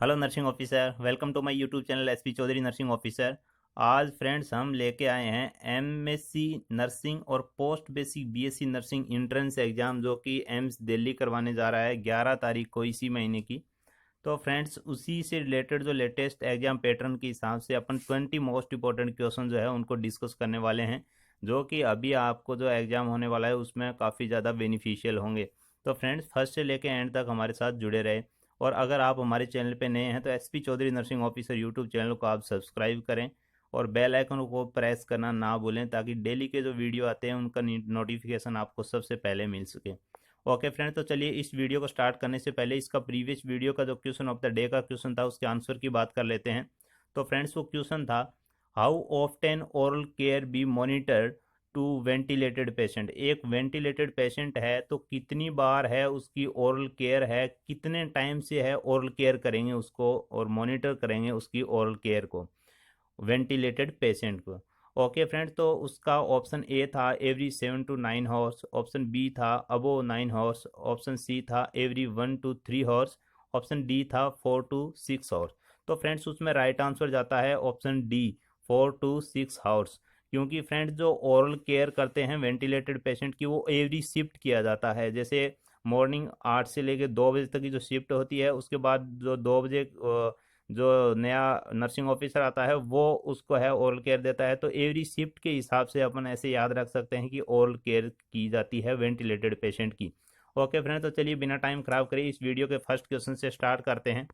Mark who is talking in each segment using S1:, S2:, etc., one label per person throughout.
S1: Hello nursing officer, welcome to my YouTube channel SP Chaudhary nursing officer. आज friends हम लेके आए हैं एमएससी नर्सिंग और post basic BSc nursing entrance exam जो कि एम्स दिल्ली करवाने जा रहा है 11 तारीख को इसी महीने की। तो फ्रेंड्स उसी से रिलेटेड जो लेटेस्ट एग्जाम पैटर्न के हिसाब से अपन 20 मोस्ट इंपॉर्टेंट क्वेश्चन जो है उनको डिस्कस करने वाले हैं, जो कि अभी आपको जो एग्ज़ाम होने वाला है उसमें काफ़ी ज़्यादा बेनिफिशियल होंगे। तो फ्रेंड्स फर्स्ट से लेकर एंड तक हमारे साथ जुड़े रहे। और अगर आप हमारे चैनल पे नए हैं तो SP Chaudhary nursing officer YouTube channel को आप सब्सक्राइब करें और बेल आइकन को प्रेस करना ना भूलें, ताकि डेली के जो वीडियो आते हैं उनका नोटिफिकेशन आपको सबसे पहले मिल सके। ओके फ्रेंड, तो चलिए इस वीडियो को स्टार्ट करने से पहले इसका प्रीवियस वीडियो का जो क्वेश्चन ऑफ द डे का क्वेश्चन था उसके आंसर की बात कर लेते हैं। तो फ्रेंड्स वो क्वेश्चन था, how often oral care be monitored to ventilated patient. एक वेंटिलेटेड पेशेंट है तो कितनी बार है उसकी ओरल केयर है, कितने टाइम से है ओरल केयर करेंगे उसको और मॉनिटर करेंगे उसकी ओरल केयर को, वेंटिलेटेड पेशेंट को। ओके फ्रेंड, तो उसका ऑप्शन ए था every 7 to 9 hours, option B था अबो 9 हॉर्स, ऑप्शन सी था every 1 to 3 hours, option D था 4 to 6 हॉर्स। तो फ्रेंड्स उसमें राइट आंसर जाता है ऑप्शन डी, 4 to 6 हॉर्स। क्योंकि फ्रेंड्स जो ओरल केयर करते हैं वेंटिलेटेड पेशेंट की वो एवरी शिफ्ट किया जाता है। जैसे मॉर्निंग 8 से लेकर 2 बजे तक की जो शिफ्ट होती है, उसके बाद जो 2 बजे जो नया नर्सिंग ऑफिसर आता है वो उसको है ओरल केयर देता है। तो एवरी शिफ्ट के हिसाब से अपन ऐसे याद रख सकते हैं कि ओरल केयर की जाती है वेंटिलेटेड पेशेंट की। ओके फ्रेंड, तो चलिए बिना टाइम खराब करिए इस वीडियो के फर्स्ट क्वेश्चन से स्टार्ट करते हैं।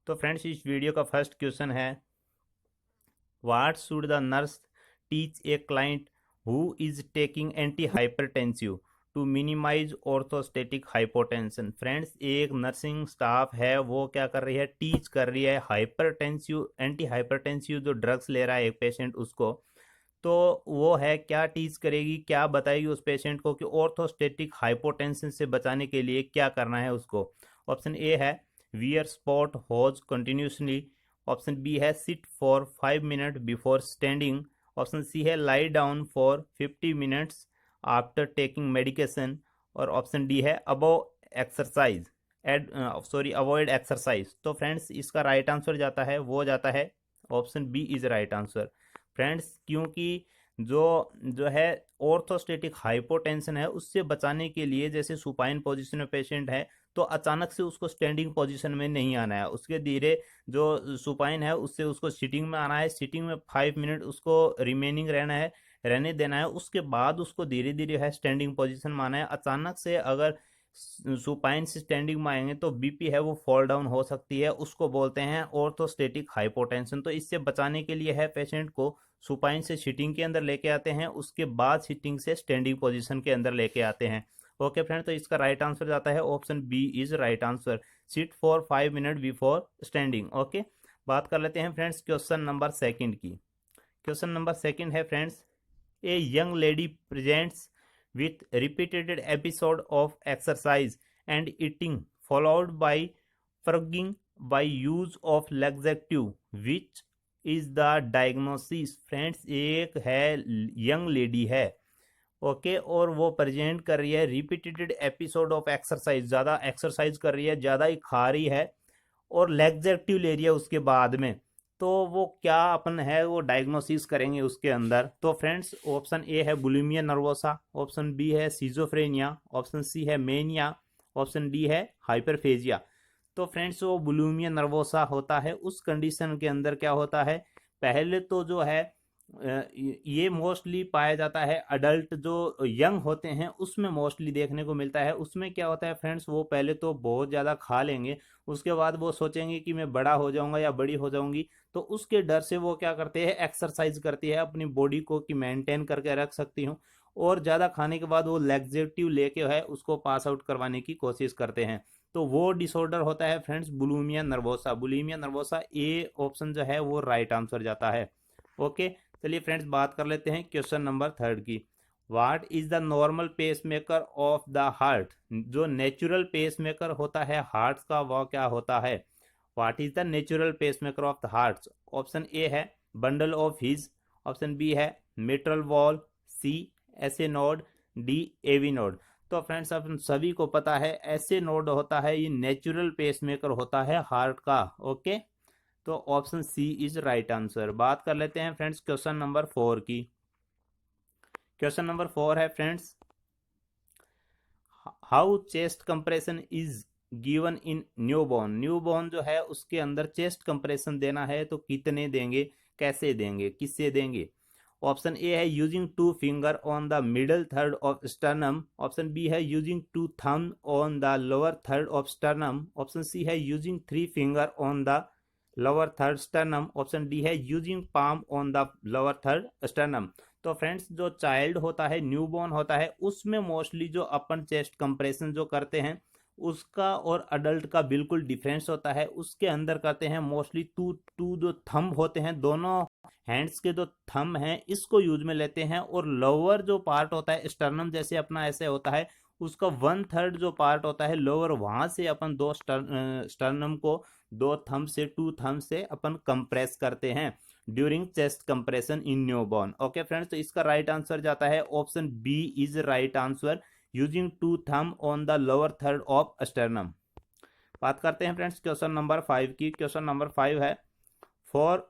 S1: तो फ्रेंड्स इस वीडियो का फर्स्ट क्वेश्चन है, what should the nurse teach a client who is taking anti hypertensive to minimise orthostatic hypotension. Friends एक नर्सिंग स्टाफ है वो क्या कर रही है, टीच कर रही है हाइपरटेंसिव एंटी हाइपरटेंसिव जो ड्रग्स ले रहा है एक पेशेंट उसको। तो वो है क्या टीच करेगी, क्या बताएगी उस पेशेंट को कि ऑर्थोस्टेटिक हाइपोटेंशन से बचाने के लिए क्या करना है उसको। ऑप्शन ए है wear support hose continuously, option B है sit for 5 minute before standing, option C है lie down for 50 minutes after taking medication, और ऑप्शन डी है अबव एक्सरसाइज अवॉइड एक्सरसाइज। तो फ्रेंड्स इसका राइट आंसर जाता है वो जाता है option B is right answer. Friends क्योंकि जो जो है ऑर्थोस्टेटिक हाइपोटेंशन है उससे बचाने के लिए, जैसे सुपाइन पोजीशन में पेशेंट है तो अचानक से उसको स्टैंडिंग पोजीशन में नहीं आना है, उसके धीरे जो सुपाइन है उससे उसको सिटिंग में आना है, सिटिंग में 5 मिनट उसको रिमेनिंग रहना है, रहने देना है, उसके बाद उसको धीरे धीरे है स्टैंडिंग पोजीशन में आना है। अचानक से अगर सुपाइन से स्टैंडिंग में आएंगे तो बीपी है वो फॉल डाउन हो सकती है, उसको बोलते हैं ऑर्थोस्टेटिक हाइपोटेंशन। तो इससे बचाने के लिए है पेशेंट को सुपाइन से सिटिंग के अंदर लेके आते हैं, उसके बाद सिटिंग से स्टैंडिंग पोजीशन के अंदर लेके आते हैं। ओके फ्रेंड, तो इसका राइट आंसर जाता है option B is right answer, sit for 5 minute before standing. Okay, बात कर लेते हैं फ्रेंड्स क्वेश्चन नंबर सेकंड की। क्वेश्चन नंबर सेकंड है friends, a young lady presents with repeated episode of exercise and eating followed by frugging by use of laxative, which is the diagnosis। Friends एक है young lady है, okay, और वो present कर रही है repeated episode of exercise, ज़्यादा exercise कर रही है, ज़्यादा ही खा रही है और लैक्सेटिव ले रही है उसके बाद में। तो वो क्या अपन है वो डायग्नोसिस करेंगे उसके अंदर। तो फ्रेंड्स ऑप्शन ए है बुलिमिया नर्वोसा, ऑप्शन बी है सीजोफ्रेनिया, ऑप्शन सी है मेनिया, ऑप्शन डी है हाइपरफेजिया। तो फ्रेंड्स वो बुलिमिया नर्वोसा होता है, उस कंडीशन के अंदर क्या होता है, पहले तो जो है ये मोस्टली पाया जाता है अडल्ट जो यंग होते हैं उसमें मोस्टली देखने को मिलता है। उसमें क्या होता है फ्रेंड्स, वो पहले तो बहुत ज़्यादा खा लेंगे, उसके बाद वो सोचेंगे कि मैं बड़ा हो जाऊंगा या बड़ी हो जाऊंगी, तो उसके डर से वो क्या करते हैं एक्सरसाइज करती है अपनी बॉडी को कि मेंटेन करके रख सकती हूँ, और ज़्यादा खाने के बाद वो लैक्सेटिव लेके है उसको पास आउट करवाने की कोशिश करते हैं। तो वो डिसऑर्डर होता है friends bulimia nervosa. Bulimia nervosa A option जो है वो राइट आंसर जाता है। ओके, चलिए फ्रेंड्स बात कर लेते हैं क्वेश्चन नंबर थर्ड की। What is the normal pacemaker of the heart. जो नेचुरल पेस मेकर होता है हार्ट का वो क्या होता है, what is the natural pacemaker of the heart. Option A है bundle of His, option B है mitral valve, C S A node, D AV node. तो फ्रेंड्स अपन सभी को पता है ऐसे नोड होता है, ये नेचुरल पेसमेकर होता है हार्ट का। ओके, तो option C is right answer. बात कर लेते हैं फ्रेंड्स क्वेश्चन नंबर 4 की। क्वेश्चन नंबर 4 है friends, how chest compression is given in newborn. Newborn जो है उसके अंदर चेस्ट कंप्रेशन देना है तो कितने देंगे, कैसे देंगे, किससे देंगे। ऑप्शन ए है using 2 finger on the middle third of sternum. Option B है using 2 thumb on the lower third of sternum. Option C है using 3 finger on the lower third sternum. Option D है using palm on the lower third sternum. तो friends जो child होता है, newborn होता है, उसमें मोस्टली जो अपन चेस्ट कंप्रेशन जो करते हैं उसका और अडल्ट का बिल्कुल डिफरेंस होता है। उसके अंदर करते हैं मोस्टली टू जो थंब होते हैं, दोनों हैंड्स के जो थंब हैं इसको यूज में लेते हैं, और लोअर जो पार्ट होता है स्टर्नम जैसे अपना ऐसे होता है, उसका 1/3 जो पार्ट होता है लोअर, वहां से अपन दो स्टर्नम को 2 थंब से 2 थंब से अपन कंप्रेस करते हैं during chest compression in newborn. Okay friends, तो इसका राइट आंसर जाता है option B is right answer, using 2 thumb on the lower third of sternum. बात करते हैं फ्रेंड्स क्वेश्चन नंबर 5 की। क्वेश्चन नंबर 5 है, फॉर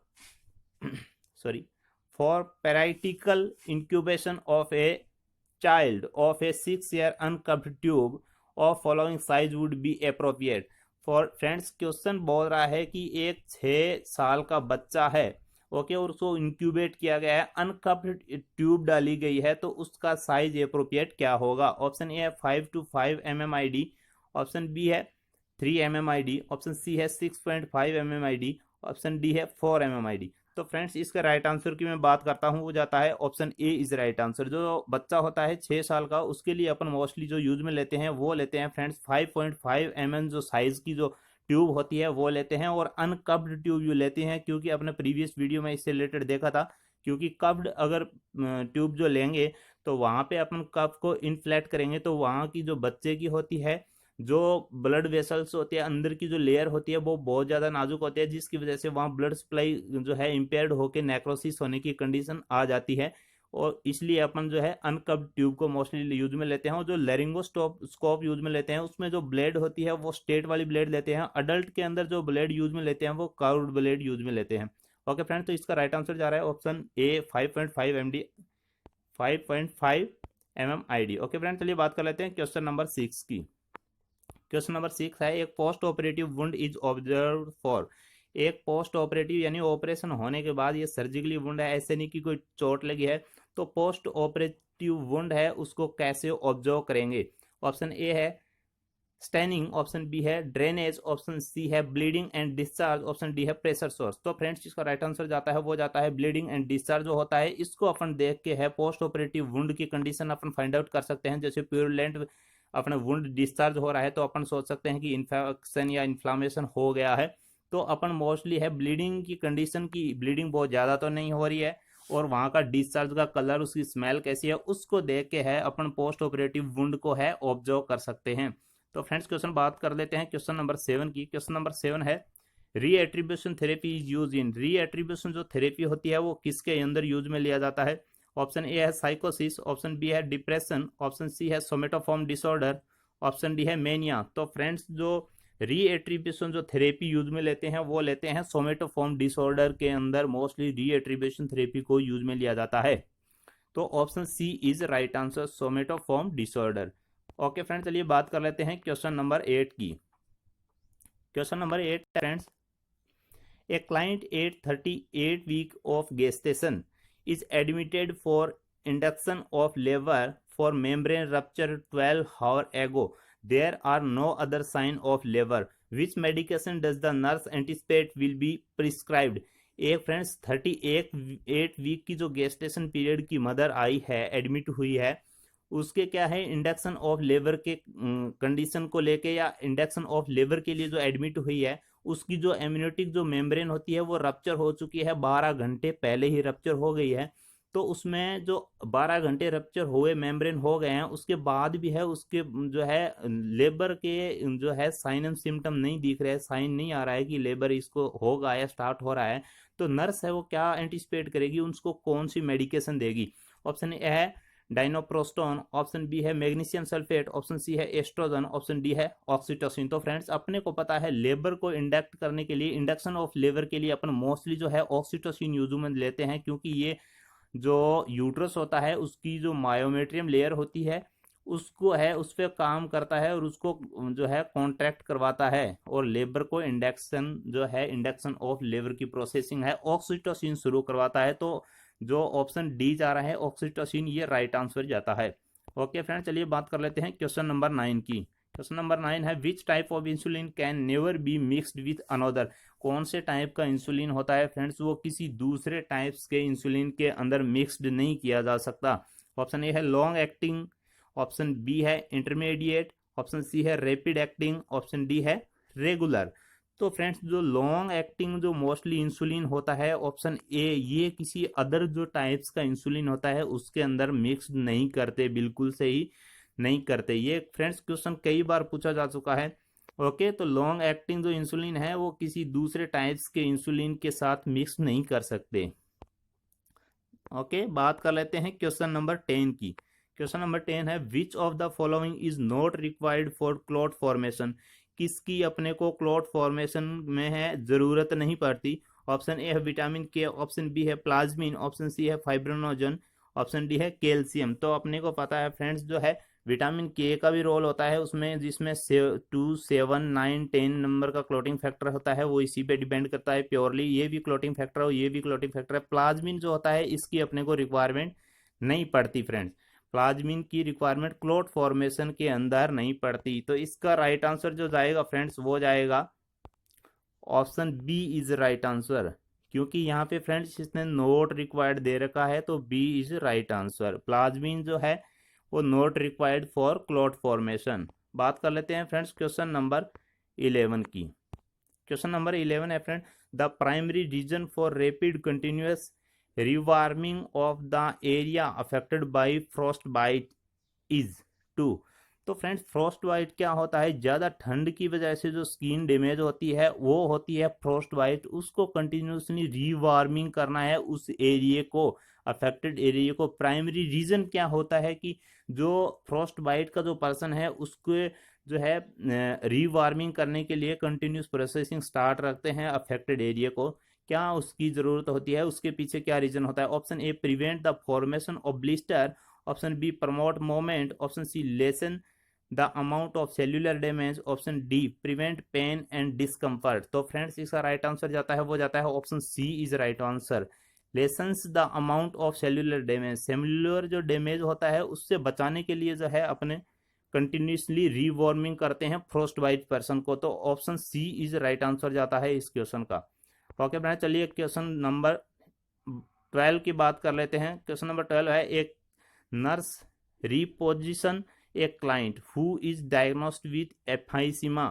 S1: फॉर पैराइटिकल incubation of a child of a 6-year uncupped tube of following size would be appropriate। For friends question बोल रहा है कि एक 6 साल का बच्चा है, ओके, और उसको इंक्यूबेट किया गया है, अनकप्ड ट्यूब डाली गई है, तो उसका साइज अप्रोप्रिएट क्या होगा। ऑप्शन ए है 5 to 5 mmID। ऑप्शन बी है 3 mmID। ऑप्शन सी है 6.5 mmID। ऑप्शन डी है 4 mmID। तो फ्रेंड्स इसका राइट आंसर की मैं बात करता हूँ, वो जाता है option A is right answer. जो बच्चा होता है 6 साल का, उसके लिए अपन मोस्टली जो यूज में लेते हैं वो लेते हैं फ्रेंड्स 5.5 mm जो साइज की जो ट्यूब होती है वो लेते हैं, और अनकप्ड ट्यूब जो लेते हैं, क्योंकि अपने प्रीवियस वीडियो में इससे रिलेटेड देखा था, क्योंकि कप्ड अगर ट्यूब जो लेंगे तो वहाँ पे अपन कप को इनफ्लेट करेंगे तो वहाँ की जो बच्चे की होती है, जो ब्लड वेसल्स होती है, अंदर की जो लेयर होती है वो बहुत ज़्यादा नाजुक होती है, जिसकी वजह से वहाँ ब्लड सप्लाई जो है इम्पेयर्ड होकर नेक्रोसिस होने की कंडीशन आ जाती है, और इसलिए अपन जो है अनकप्ड ट्यूब को मोस्टली यूज में लेते हैं। और जो लेरिंगोस्कोप यूज में लेते हैं उसमें जो ब्लेड होती है वो स्ट्रेट वाली ब्लेड लेते हैं। अडल्ट के अंदर जो ब्लेड यूज में लेते हैं वो कर्व्ड ब्लेड यूज में लेते हैं। ओके फ्रेंड्स, तो इसका राइट आंसर जा रहा है ऑप्शन ए 5.5 MD 5.5 mmID। ओके फ्रेंड्स, चलिए बात कर लेते हैं क्वेश्चन नंबर 6 की। क्वेश्चन नंबर 6 है, एक post operative wound is observe for. एक पोस्ट ऑपरेटिव यानी ऑपरेशन होने के बाद ये सर्जिकली वुंड है, ऐसे नहीं कि कोई चोट लगी है, तो पोस्ट ऑपरेटिव वुंड है उसको कैसे ऑब्जर्व करेंगे। ऑप्शन ए है स्टैनिंग। ऑप्शन बी है ड्रेनेज। ऑप्शन सी है bleeding and discharge. Option D है प्रेशर सोर्स। तो फ्रेंड्स इसका राइट आंसर जाता है, वो जाता है ब्लीडिंग एंड डिस्चार्ज जो होता है, इसको अपन देख के है पोस्ट ऑपरेटिव वुंड की कंडीशन अपन फाइंड आउट कर सकते हैं। जैसे प्यूरलेंट अपने वुंड डिस्चार्ज हो रहा है तो अपन सोच सकते हैं कि इन्फेक्शन या इन्फ्लामेशन हो गया है, तो अपन मोस्टली है ब्लीडिंग की कंडीशन की, ब्लीडिंग बहुत ज़्यादा तो नहीं हो रही है, और वहाँ का डिस्चार्ज का कलर, उसकी स्मेल कैसी है, उसको देख के है अपन पोस्ट ऑपरेटिव वुंड को है ऑब्जर्व कर सकते हैं। तो फ्रेंड्स क्वेश्चन बात कर लेते हैं क्वेश्चन नंबर 7 की। क्वेश्चन नंबर 7 है, रीएट्रीब्यूशन थेरेपी इज यूज इन। रीएट्रीब्यूशन जो थेरेपी होती है वो किसके अंदर यूज में लिया जाता है। ऑप्शन ए है साइकोसिस। ऑप्शन बी है डिप्रेशन। ऑप्शन सी है सोमेटोफॉर्म डिसऑर्डर। ऑप्शन डी है मेनिया। तो फ्रेंड्स जो रीएट्रीब्यूशन जो थेरेपी यूज में लेते हैं वो लेते हैं सोमेटोफॉर्म डिसऑर्डर के अंदर, मोस्टली रीएट्रीब्यूशन थेरेपी को यूज में लिया जाता है। तो option C is right answer, somatoform disorder. Okay friends, चलिए बात कर लेते हैं क्वेश्चन नंबर 8 की। Question number 8 friends, a client at 38 week of gestation is admitted for induction of labor for membrane rupture 12 hours ago. There are no other sign of labor. Which medication does the nurse anticipate will be prescribed? एक friends 38 week की जो gestation period की mother आई है, admit हुई है, उसके क्या है इंडक्शन ऑफ लेबर के कंडीशन को लेके, या इंडक्शन ऑफ लेबर के लिए जो एडमिट हुई है उसकी जो एम्यूनिटिक जो मेम्ब्रेन होती है वो रप्चर हो चुकी है, 12 घंटे पहले ही रप्चर हो गई है। तो उसमें जो 12 घंटे रप्चर हुए मेम्ब्रेन हो गए हैं, उसके बाद भी है उसके जो है लेबर के जो है साइन एंड सिम्टम नहीं दिख रहे हैं, साइन नहीं आ रहा है कि लेबर इसको होगा या स्टार्ट हो रहा है, तो नर्स है वो क्या एंटिसिपेट करेगी, उसको कौन सी मेडिकेशन देगी। ऑप्शन ए है डाइनोप्रोस्टोन, ऑप्शन बी है मैग्नीशियम सल्फेट, ऑप्शन सी है एस्ट्रोजन, ऑप्शन डी है ऑक्सीटोसिन। तो फ्रेंड्स अपने को पता है लेबर को इंडक्ट करने के लिए, इंडक्शन ऑफ लेबर के लिए अपन मोस्टली जो है ऑक्सीटोसिन यूज में लेते हैं, क्योंकि ये जो यूट्रस होता है उसकी जो मायोमेट्रियम लेयर होती है उसको है उस पर काम करता है और उसको जो है कॉन्ट्रैक्ट करवाता है, और लेबर को इंडक्शन जो है इंडक्शन ऑफ लेबर की प्रोसेसिंग है ऑक्सीटोसिन शुरू करवाता है। तो जो ऑप्शन डी जा रहा है ऑक्सीटोसिन, ये राइट आंसर जाता है। ओके फ्रेंड, चलिए बात कर लेते हैं क्वेश्चन नंबर 9 की। क्वेश्चन नंबर 9 है which type of insulin can never be mixed with another. कौन से टाइप का इंसुलिन होता है फ्रेंड्स वो किसी दूसरे टाइप्स के इंसुलिन के अंदर मिक्सड नहीं किया जा सकता। ऑप्शन ए है लॉन्ग एक्टिंग, ऑप्शन बी है इंटरमीडिएट, ऑप्शन सी है रैपिड एक्टिंग, ऑप्शन डी है रेगुलर। तो फ्रेंड्स जो लॉन्ग एक्टिंग जो मोस्टली इंसुलिन होता है ऑप्शन ए, ये किसी अदर जो टाइप्स का इंसुलिन होता है उसके अंदर मिक्स नहीं करते, बिल्कुल सही नहीं करते। ये फ्रेंड्स क्वेश्चन कई बार पूछा जा चुका है। ओके, तो लॉन्ग एक्टिंग जो इंसुलिन है वो किसी दूसरे टाइप्स के इंसुलिन के साथ मिक्स नहीं कर सकते। ओके, बात कर लेते हैं क्वेश्चन नंबर 10 की। क्वेश्चन नंबर 10 है विच of the following is not required for clot formation. किसकी अपने को क्लॉट फॉर्मेशन में है जरूरत नहीं पड़ती। ऑप्शन ए है विटामिन के, ऑप्शन बी है प्लाज्मिन, ऑप्शन सी है फाइब्रोनोजन, ऑप्शन डी है कैल्शियम। तो अपने को पता है फ्रेंड्स जो है विटामिन के का भी रोल होता है उसमें, जिसमें 2, 7, 9, 10 नंबर का क्लोटिंग फैक्टर होता है, वो इसी पे डिपेंड करता है प्योरली। ये भी क्लोटिंग फैक्टर है, ये भी क्लोटिंग फैक्टर है। प्लाज्मिन जो होता है इसकी अपने को रिक्वायरमेंट नहीं पड़ती फ्रेंड्स, प्लाज्मिन की रिक्वायरमेंट क्लोट फॉर्मेशन के अंदर नहीं पड़ती। तो इसका राइट आंसर जो जाएगा फ्रेंड्स वो जाएगा option B is right answer, क्योंकि यहाँ पे फ्रेंड्स इसने नोट रिक्वायर्ड दे रखा है, तो B is right answer. Plasmin जो है वो not required for clot formation. बात कर लेते हैं फ्रेंड्स क्वेश्चन नंबर 11 की। क्वेश्चन नंबर 11 है friend the primary reason for rapid continuous rewarming of the area affected by frostbite is 2। तो फ्रेंड्स फ्रॉस्ट बाइट क्या होता है, ज़्यादा ठंड की वजह से जो स्किन डैमेज होती है वो होती है फ्रॉस्ट बाइट, उसको कंटिन्यूसली रीवार्मिंग करना है उस एरिया को, अफेक्टेड एरिया को। प्राइमरी रीजन क्या होता है कि जो फ्रॉस्ट बाइट का जो पर्सन है उसको जो है रीवार्मिंग करने के लिए कंटिन्यूस प्रोसेसिंग स्टार्ट रखते हैं अफेक्टेड एरिया को, क्या उसकी ज़रूरत होती है, उसके पीछे क्या रीजन होता है। Option A prevent the formation of blister, option B promote moment, option C lessen the amount of cellular damage, option D prevent pain and discomfort. तो फ्रेंड्स इसका राइट आंसर जाता है वो जाता है option C is right answer, lessens the amount of cellular damage. Cellular जो damage होता है उससे बचाने के लिए जो है अपने कंटिन्यूसली रीवार्मिंग करते हैं फ्रॉस्ट बाइट पर्सन को। तो option C is right answer जाता है इस क्वेश्चन का। ओके फ्रेंड्स, चलिए क्वेश्चन नंबर 12 की बात कर लेते हैं। क्वेश्चन नंबर 12 है एक nurse reposition a client who is diagnosed with emphysema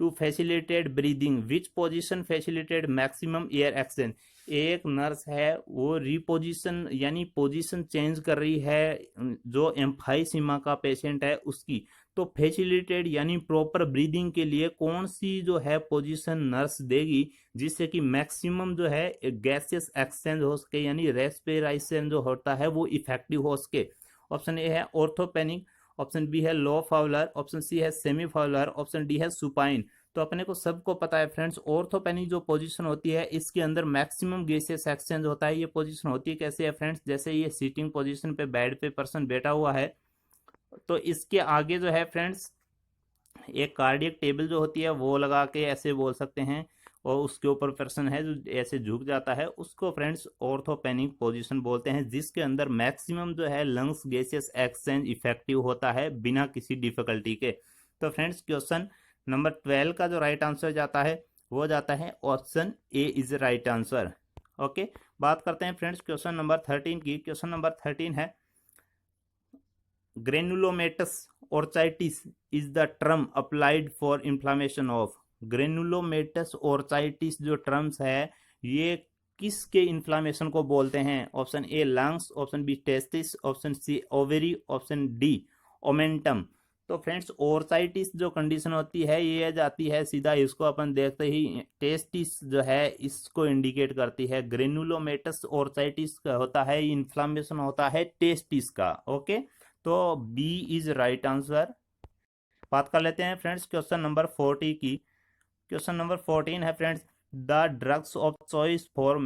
S1: to facilitate breathing, which position facilitate maximum air exchange। एक नर्स है वो रिपोजिशन यानी पोजीशन चेंज कर रही है जो एम्फाइसीमा का पेशेंट है उसकी, तो फैसिलिटेट यानी प्रॉपर ब्रीदिंग के लिए कौन सी जो है पोजीशन नर्स देगी जिससे कि मैक्सिमम जो है गैसेस एक्सचेंज हो सके, यानी रेस्पिरेशन जो होता है वो इफेक्टिव हो सके। ऑप्शन ए है ऑर्थोपेनिक, ऑप्शन बी है लो फाउलर, ऑप्शन सी है सेमी फाउलर, ऑप्शन डी है सुपाइन। तो अपने को सबको पता है फ्रेंड्स ऑर्थोपेनिक जो पोजीशन होती है इसके अंदर मैक्सिमम गैसेस एक्सचेंज होता है। ये पोजीशन होती है कैसे है फ्रेंड्स, जैसे ये सीटिंग पोजीशन पे बेड पे पर्सन बैठा हुआ है, तो इसके आगे जो है फ्रेंड्स एक कार्डियक टेबल जो होती है वो लगा के ऐसे बोल सकते हैं, और उसके ऊपर पर्सन है जो ऐसे झुक जाता है, उसको फ्रेंड्स ऑर्थोपेनिक पोजीशन बोलते हैं, जिसके अंदर मैक्सिमम जो है लंग्स गैसेस एक्सचेंज इफेक्टिव होता है बिना किसी डिफिकल्टी के। तो फ्रेंड्स क्वेश्चन नंबर 12 का जो राइट आंसर जाता है वो जाता है option A is right answer. Okay, बात करते हैं फ्रेंड्स क्वेश्चन नंबर 13 की। क्वेश्चन नंबर 13 है granulomatous orchitis is the term applied for inflammation of. Granulomatous orchitis जो टर्म्स है ये किसके इन्फ्लामेशन को बोलते हैं। Option A lungs, option B testis, option C ovary, option D omentum. तो फ्रेंड्स ओरसाइटिस जो कंडीशन होती है ये जाती है सीधा, इसको अपन देखते ही टेस्टिस जो है इसको इंडिकेट करती है। ग्रेनुलोमेटस ओरसाइटिस का होता है, इन्फ्लामेशन होता है टेस्टिस का। ओके, तो बी इज राइट आंसर। बात कर लेते हैं फ्रेंड्स क्वेश्चन नंबर 40 की। क्वेश्चन नंबर 14 है friends, the drugs of choice for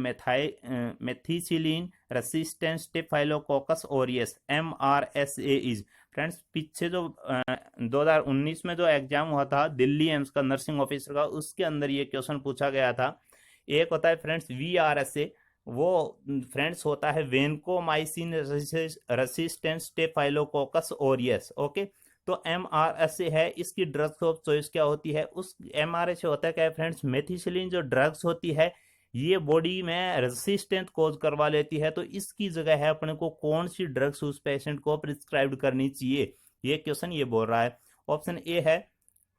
S1: methicillin resistant staphylococcus aureus MRSA is. Friends पीछे जो 2019 में जो एग्जाम हुआ था दिल्ली एम्स का नर्सिंग ऑफिसर का, उसके अंदर ये क्वेश्चन पूछा गया था। एक होता है फ्रेंड्स VRSA, वो फ्रेंड्स होता है vancomycin resistant staphylococcus aureus. Okay, तो MRSA है, इसकी ड्रग्स ऑफ चॉइस क्या होती है? उस MRSA होता है क्या है फ्रेंड्स, मेथिसिलिन जो ड्रग्स होती है ये बॉडी में रेसिस्टेंट कोज करवा लेती है, तो इसकी जगह है अपने को कौन सी ड्रग्स उस पेशेंट को प्रिस्क्राइब करनी चाहिए, ये क्वेश्चन ये बोल रहा है। ऑप्शन ए है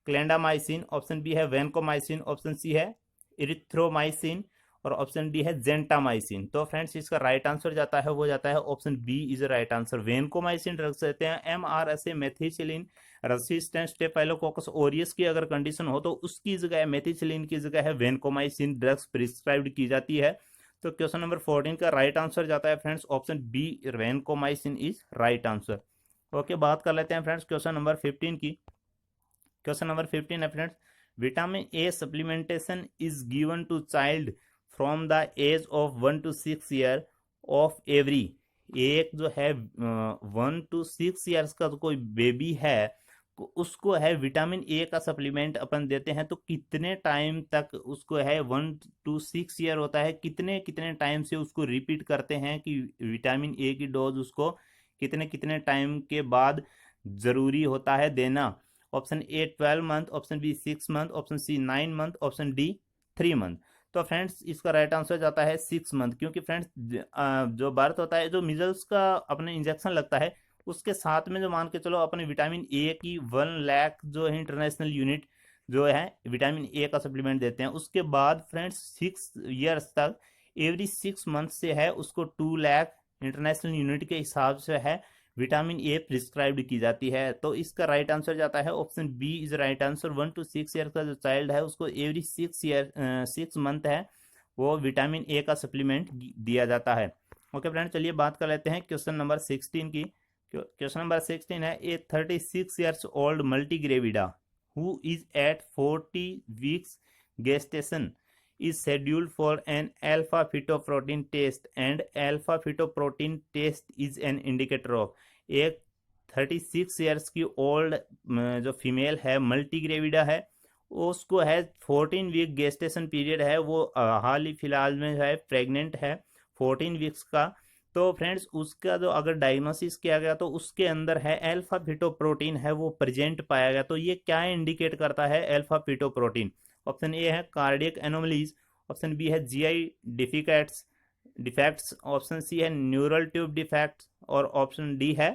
S1: क्लेंडामाइसिन, ऑप्शन बी है वेनकोमाइसिन, ऑप्शन सी है इरिथ्रोमाइसिन और ऑप्शन डी है जेंटामाइसिन। तो फ्रेंड्स इसका राइट आंसर जाता है वो जाता है option B is right answer. Vancomycin drugs कहते हैं MRSA methicillin resistant staphylococcus aureus की अगर कंडीशन हो तो उसकी जगह मेथिसिलिन की जगह है वेनकोमाइसिन ड्रग्स प्रिस्क्राइब्ड की जाती है। तो क्वेश्चन नंबर 14 का राइट आंसर जाता है friends option B, vancomycin is right answer. Okay, बात कर लेते हैं फ्रेंड्स क्वेश्चन नंबर 15 की। क्वेश्चन नंबर 15 है friends, vitamin A supplementation is given to child from the age of 1 to 6 year of every. एक जो है 1 to 6 ईयर्स का तो कोई बेबी है उसको है विटामिन ए का सप्लीमेंट अपन देते हैं, तो कितने टाइम तक उसको है 1 to 6 ईयर होता है, कितने कितने टाइम से उसको रिपीट करते हैं कि विटामिन ए की डोज उसको कितने कितने टाइम के बाद जरूरी होता है देना। Option A 12 month, option B 6 month, option C 9 month, option D 3 month. तो फ्रेंड्स इसका राइट आंसर जाता है 6 मंथ, क्योंकि फ्रेंड्स जो बर्थ होता है, जो मिजल्स का अपने इंजेक्शन लगता है उसके साथ में जो मान के चलो अपने विटामिन ए की 1 लाख जो है इंटरनेशनल यूनिट जो है विटामिन ए का सप्लीमेंट देते हैं। उसके बाद फ्रेंड्स 6 ईयर्स तक एवरी 6 मंथ से है उसको 2 लाख इंटरनेशनल यूनिट के हिसाब से है विटामिन ए प्रिस्क्राइब्ड की जाती है। तो इसका राइट आंसर जाता है option B is right answer. 1 to 6 year का जो चाइल्ड है उसको एवरी 6 मंथ है वो विटामिन ए का सप्लीमेंट दिया जाता है। ओके फ्रेंड, चलिए बात कर लेते हैं क्वेश्चन नंबर 16 की। क्वेश्चन नंबर 16 है, a 36 years old multigravida who is at 40 weeks gestation is scheduled for an alpha fetoprotein test and alpha fetoprotein test is an indicator of। एक 36 ईयर्स की old जो फीमेल है मल्टीग्रेविडा है, उसको है 14 week gestation period है, वो हाल ही फिलहाल में है प्रेग्नेंट है 14 वीक्स का। तो फ्रेंड्स उसका जो अगर डायग्नोसिस किया गया तो उसके अंदर है अल्फा फिटोप्रोटीन है वो प्रेजेंट पाया गया। तो ये क्या इंडिकेट करता है अल्फा फिटोप्रोटीन? ऑप्शन ए है कार्डियक एनोमलीज, ऑप्शन बी है जीआई डिफेक्ट्स, ऑप्शन सी है न्यूरल ट्यूब डिफेक्ट्स और ऑप्शन डी है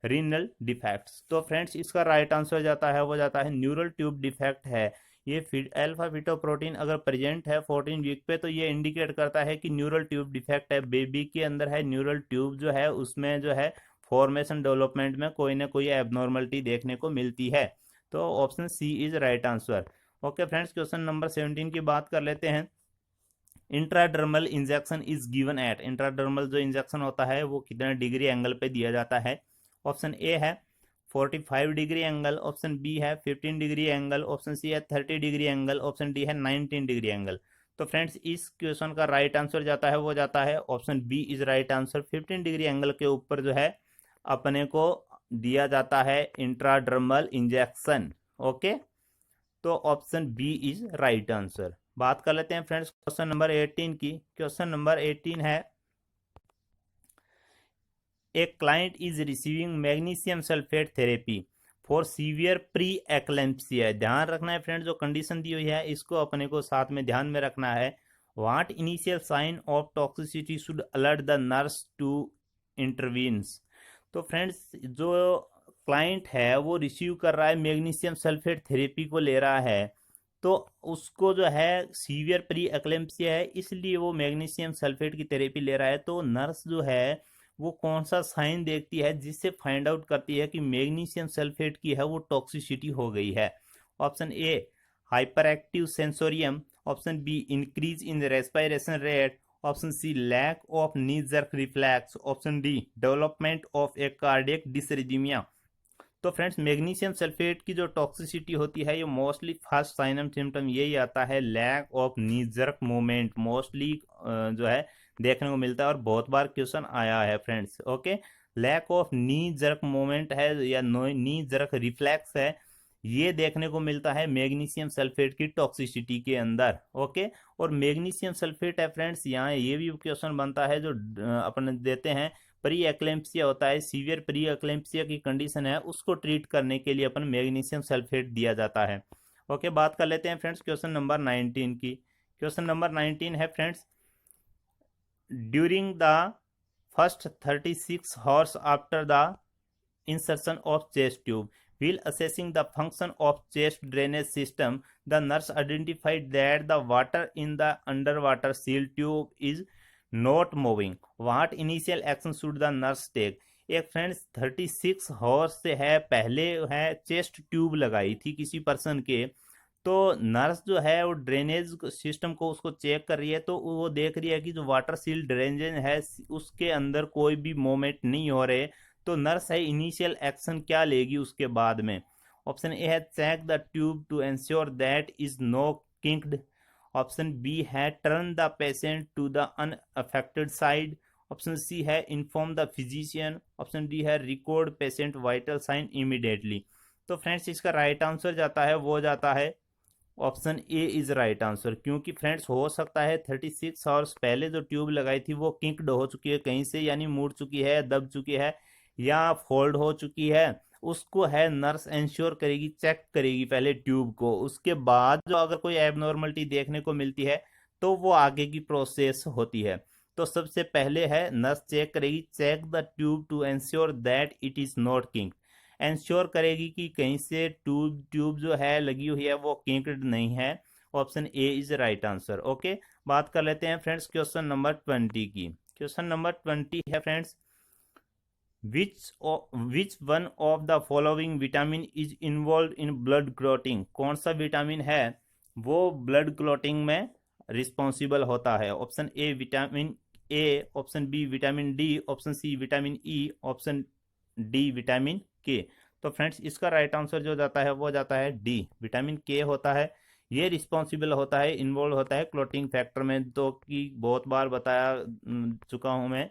S1: रीनल डिफेक्ट्स। तो फ्रेंड्स इसका राइट आंसर जाता है वो जाता है न्यूरल ट्यूब डिफेक्ट है। ये अल्फा फिटोप्रोटीन अगर प्रेजेंट है 14 वीक पे तो ये इंडिकेट करता है कि न्यूरल ट्यूब डिफेक्ट है, बेबी के अंदर है न्यूरल ट्यूब जो है उसमें जो है फॉर्मेशन डेवलपमेंट में कोई ना कोई एबनॉर्मलिटी देखने को मिलती है। तो option C is right answer. Okay friends, question number 17 की बात कर लेते हैं। Intradermal injection is given at. Intradermal जो इंजेक्शन होता है वो कितने डिग्री एंगल पे दिया जाता है? ऑप्शन ए है 45 डिग्री एंगल, ऑप्शन बी है 15 डिग्री एंगल, ऑप्शन सी है 30 डिग्री एंगल, ऑप्शन डी है 19 डिग्री एंगल। तो फ्रेंड्स इस क्वेश्चन का राइट आंसर जाता है वो जाता है option B is right answer. 15 degree angle के ऊपर जो है अपने को दिया जाता है इंट्राडर्मल इंजेक्शन। ओके, तो option B is right answer. बात कर लेते हैं फ्रेंड्स क्वेश्चन नंबर 18 की। क्वेश्चन नंबर 18 है, a client is receiving magnesium sulphate therapy for severe pre eclampsia. ध्यान रखना है फ्रेंड्स, जो कंडीशन दी हुई है इसको अपने को साथ में ध्यान में रखना है। What initial sign of toxicity should alert the nurse to intervenes. तो फ्रेंड्स जो क्लाइंट है वो रिसीव कर रहा है मैग्नीशियम सल्फेट थेरेपी को ले रहा है, तो उसको जो है सीवियर प्री एक्लेम्पसिया है इसलिए वो मैग्नीशियम सल्फेट की थेरेपी ले रहा है। तो नर्स जो है वो कौन सा साइन देखती है जिससे फाइंड आउट करती है कि मैग्नीशियम सल्फेट की है वो टॉक्सिसिटी हो गई है? Option A hyper active sensorium, option B increase in respiration rate, option C lack of knee jerk reflex, option D development of a cardiac dysrhythmia. तो फ्रेंड्स मैग्नीशियम सल्फेट की जो toxicity होती है ये mostly first sign and symptom यही आता है, lack of knee jerk movement mostly जो है देखने को मिलता है और बहुत बार क्वेश्चन आया है friends. Okay, lack of knee jerk movement है या नी जर्क रिफ्लेक्स है, ये देखने को मिलता है मैग्नीशियम सल्फेट की टॉक्सिसिटी के अंदर। ओके, और मैग्नीशियम सल्फेट है फ्रेंड्स, यहाँ ये भी क्वेश्चन बनता है जो अपन देते हैं, प्री एक्लेम्पसिया होता है, सीवियर प्री एक्लेम्पसिया की कंडीशन है, उसको ट्रीट करने के लिए अपन मैग्नीशियम सल्फेट दिया जाता है। ओके, बात कर लेते हैं फ्रेंड्स क्वेश्चन नंबर 19 की। क्वेश्चन नंबर 19 है friends, during the first 36 hours after the insertion of chest tube. While assessing the function of chest drainage system, the nurse identified that the water in the underwater seal tube is not moving. What initial action should the nurse take? एक friends 36 horse से है, पहले है chest tube लगाई थी किसी person के, तो नर्स जो है वो ड्रेनेज सिस्टम को उसको चेक कर रही है, तो वो देख रही है कि जो वाटर सील ड्रेनेज है उसके अंदर कोई भी मूवमेंट नहीं हो रहे, तो नर्स है इनिशियल एक्शन क्या लेगी उसके बाद में? ऑप्शन ए है check the tube to ensure that is no kinked, option B है turn the patient to the unaffected side, option C है inform the physician, option D है record patient vital sign immediately. तो friends इसका right answer जाता है, वो जाता है option A is right answer, क्योंकि फ्रेंड्स हो सकता है 36 आवर्स पहले जो ट्यूब लगाई थी वो किंक्ड हो चुकी है कहीं से, यानी मुड़ चुकी है, दब चुकी है या फोल्ड हो चुकी है, उसको है नर्स इंश्योर करेगी, चेक करेगी पहले ट्यूब को, उसके बाद जो अगर कोई एबनॉर्मलिटी देखने को मिलती है तो वो आगे की प्रोसेस होती है। तो सबसे पहले है नर्स चेक करेगी, check the tube to ensure that it is not kinked, ensure करेगी कि कहीं से ट्यूब जो है लगी हुई है वो किंक्ड नहीं है। Option A is right answer. Okay, बात कर लेते हैं फ्रेंड्स क्वेश्चन नंबर 20 की। क्वेश्चन नंबर 20 है friends, which one of the following vitamin is involve in blood clotting? कौन सा विटामिन है वो ब्लड क्लॉटिंग में रिस्पॉन्सिबल होता है? Option A vitamin A, option B vitamin D, option C vitamin E, option D vitamin K. तो friends इसका right answer जो जाता है वो जाता है डी, विटामिन के होता है, ये रिस्पॉन्सिबल होता है, इन्वॉल्व होता है क्लॉटिंग फैक्टर में। तो कि बहुत बार बताया चुका हूं मैं,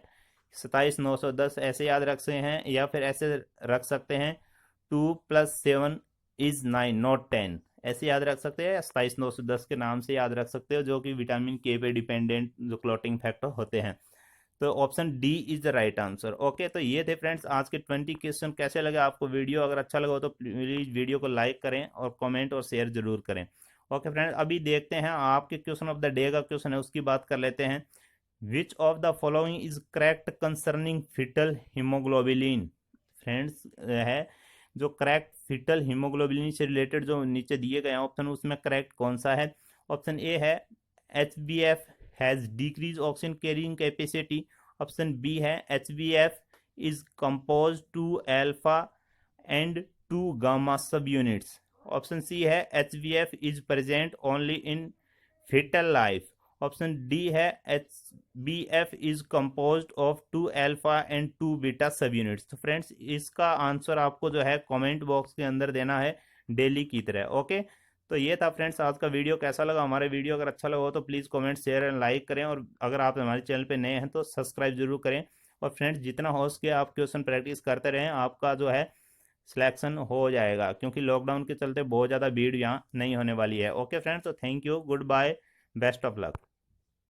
S1: 27,910 ऐसे याद रख सकते हैं या फिर ऐसे रख सकते हैं 2 + 7 = 9 नॉट 10, ऐसे याद रख सकते हैं, 27,910 के नाम से याद रख सकते हो, जो कि विटामिन के पे डिपेंडेंट जो क्लॉटिंग फैक्टर होते हैं। तो option D is the right answer. Okay, तो ये थे फ्रेंड्स आज के 20 क्वेश्चन। कैसे लगे आपको वीडियो? अगर अच्छा लगा हो तो प्लीज वीडियो को लाइक करें और कमेंट और शेयर जरूर करें। ओके फ्रेंड्स, अभी देखते हैं आपके क्वेश्चन ऑफ द डे का क्वेश्चन है, उसकी बात कर लेते हैं। Which of the following is correct concerning fetal haemoglobin? Friends है जो करेक्ट फिटल हीमोग्लोबिन से रिलेटेड जो नीचे दिए गए ऑप्शन, उसमें करेक्ट कौन सा है? ऑप्शन ए है HbF has decrease oxygen carrying capacity, option B है HbF is compose to alpha and 2 gamma sub units, option C है HbF is present only in fetal life, option D है HbF is composed of 2 alpha and 2 beta sub units. तो friends इसका answer आपको जो है comment box के अंदर देना है डेली की तरह। ओके, तो ये था फ्रेंड्स आज का वीडियो। कैसा लगा हमारे वीडियो? अगर अच्छा लगा हो तो please comment share and like करें, और अगर आप हमारे चैनल पे नए हैं तो सब्सक्राइब जरूर करें। और फ्रेंड्स जितना हो सके आप क्वेश्चन प्रैक्टिस करते रहें, आपका जो है सिलेक्शन हो जाएगा, क्योंकि लॉकडाउन के चलते बहुत ज़्यादा भीड़ यहाँ नहीं होने वाली है। ओके फ्रेंड्स, तो thank you, goodbye, best of luck.